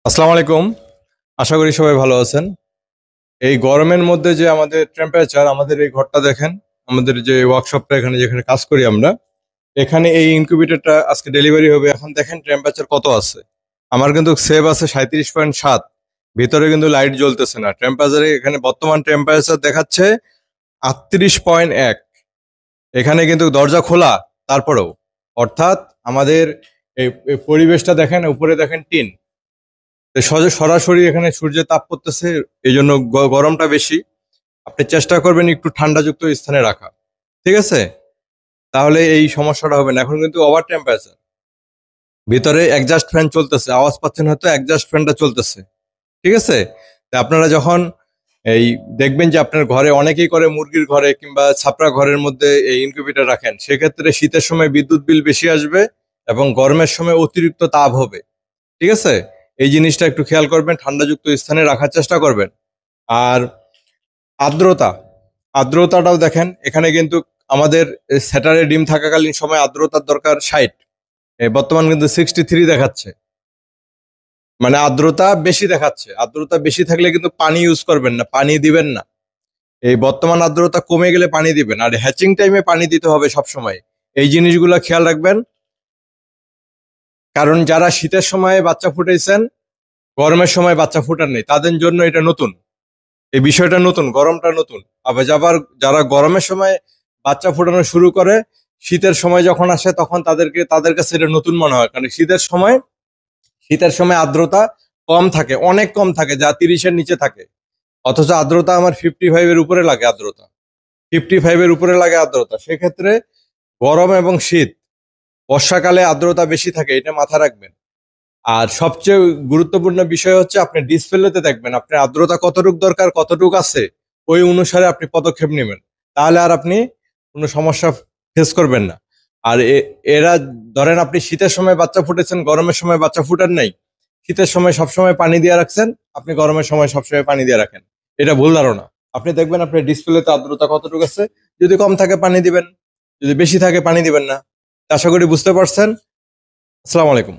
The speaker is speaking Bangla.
আসসালামু আলাইকুম। আশা করি সবাই ভালো আছেন। এই গরমের মধ্যে যে আমাদের টেম্পারেচার, আমাদের এই ঘরটা দেখেন, আমাদের যে ওয়ার্কশপটা এখানে যেখানে কাজ করি আমরা, এখানে এই ইনকিউবেটরটা আজকে ডেলিভারি হবে। এখন দেখেন টেম্পারেচার কত আছে। আমার কিন্তু সেভ আছে 37.7। ভিতরে কিন্তু লাইট জ্বলতেছে না। টেম্পারেচারে এখানে বর্তমান টেম্পারেচার দেখাচ্ছে 38.1। এখানে কিন্তু দরজা খোলা, তারপরেও অর্থাৎ আমাদের এই পরিবেশটা দেখেন, উপরে দেখেন টিন। তো সরাসরি এখানে সূর্যের তাপ পড়তেছে, এই জন্য গরমটা বেশি। আপনি চেষ্টা করবেন একটু ঠান্ডাযুক্ত স্থানে রাখা, ঠিক আছে? তাহলে এই সমস্যাটা হবে না। এখন কিন্তু ওভার টেম্পারেচার, ভিতরে একজাস্ট ফ্যান চলতেছে, আওয়াজ পাচ্ছেন হয়তো, একজাস্ট ফ্যানটা চলতেছে, ঠিক আছে? তা আপনারা যখন এই দেখবেন যে আপনার ঘরে অনেকেই করে মুরগির ঘরে কিংবা ছাপড়া ঘরের মধ্যে এই ইনকিউবেটর রাখেন, সেক্ষেত্রে শীতের সময় বিদ্যুৎ বিল বেশি আসবে এবং গরমের সময় অতিরিক্ত তাপ হবে, ঠিক আছে? এই জিনিসটা একটু খেয়াল করবেন, ঠান্ডাযুক্ত স্থানে রাখার চেষ্টা করবেন। আর আর্দ্রতা, আর্দ্রতাটাও দেখেন। এখানে কিন্তু আমাদের স্যাটারে ডিম থাকাকালীন সময় আর্দ্রতার দরকার 60, বর্তমান কিন্তু 63 দেখাচ্ছে। মানে আর্দ্রতা বেশি দেখাচ্ছে। আর্দ্রতা বেশি থাকলে কিন্তু পানি ইউজ করবেন না, পানি দিবেন না। এই বর্তমান আর্দ্রতা কমে গেলে পানি দিবেন, আর হ্যাচিং টাইমে পানি দিতে হবে সব সময়। এই জিনিসগুলো খেয়াল রাখবেন, কারণ যারা শীতের সময় বাচ্চা ফুটাইছেন, গরমের সময় বাচ্চা ফুটান নেই, তাদের জন্য এটা নতুন। এই বিষয়টা নতুন, গরমটা নতুন। আবার যারা গরমের সময় বাচ্চা ফোটানো শুরু করে, শীতের সময় যখন আসে তখন তাদের কাছে এটা নতুন মনে হয়। কারণ শীতের সময় আর্দ্রতা কম থাকে, অনেক কম থাকে, যা 30-এর নিচে থাকে। অথচ আর্দ্রতা আমার 55-এর উপরে লাগে আর্দ্রতা, 55-এর উপরে লাগে আর্দ্রতা। সেক্ষেত্রে গরম এবং শীত, বর্ষাকালে আর্দ্রতা বেশি থাকে, এটা মাথা রাখবেন। আর সবচেয়ে গুরুত্বপূর্ণ বিষয় হচ্ছে আপনি ডিসপ্লেতে দেখবেন আপনার আর্দ্রতা কতটুক দরকার, কতটুক আছে, ওই অনুসারে আপনি পদক্ষেপ নেবেন। তাহলে আর আপনি কোনো সমস্যা ফেস করবেন না। আর এরা ধরেন আপনি শীতের সময় বাচ্চা ফুটেছেন, গরমের সময় বাচ্চা ফুটার নাই। শীতের সময় সবসময় পানি দিয়ে রাখছেন, আপনি গরমের সময় সবসময় পানি দিয়ে রাখেন। এটা ভুল ধারণা। আপনি দেখবেন আপনার ডিসপ্লেতে আর্দ্রতা কতটুকু আছে। যদি কম থাকে পানি দিবেন, যদি বেশি থাকে পানি দিবেন না। আশা করি বুঝতে পারছেন। আসসালামু আলাইকুম।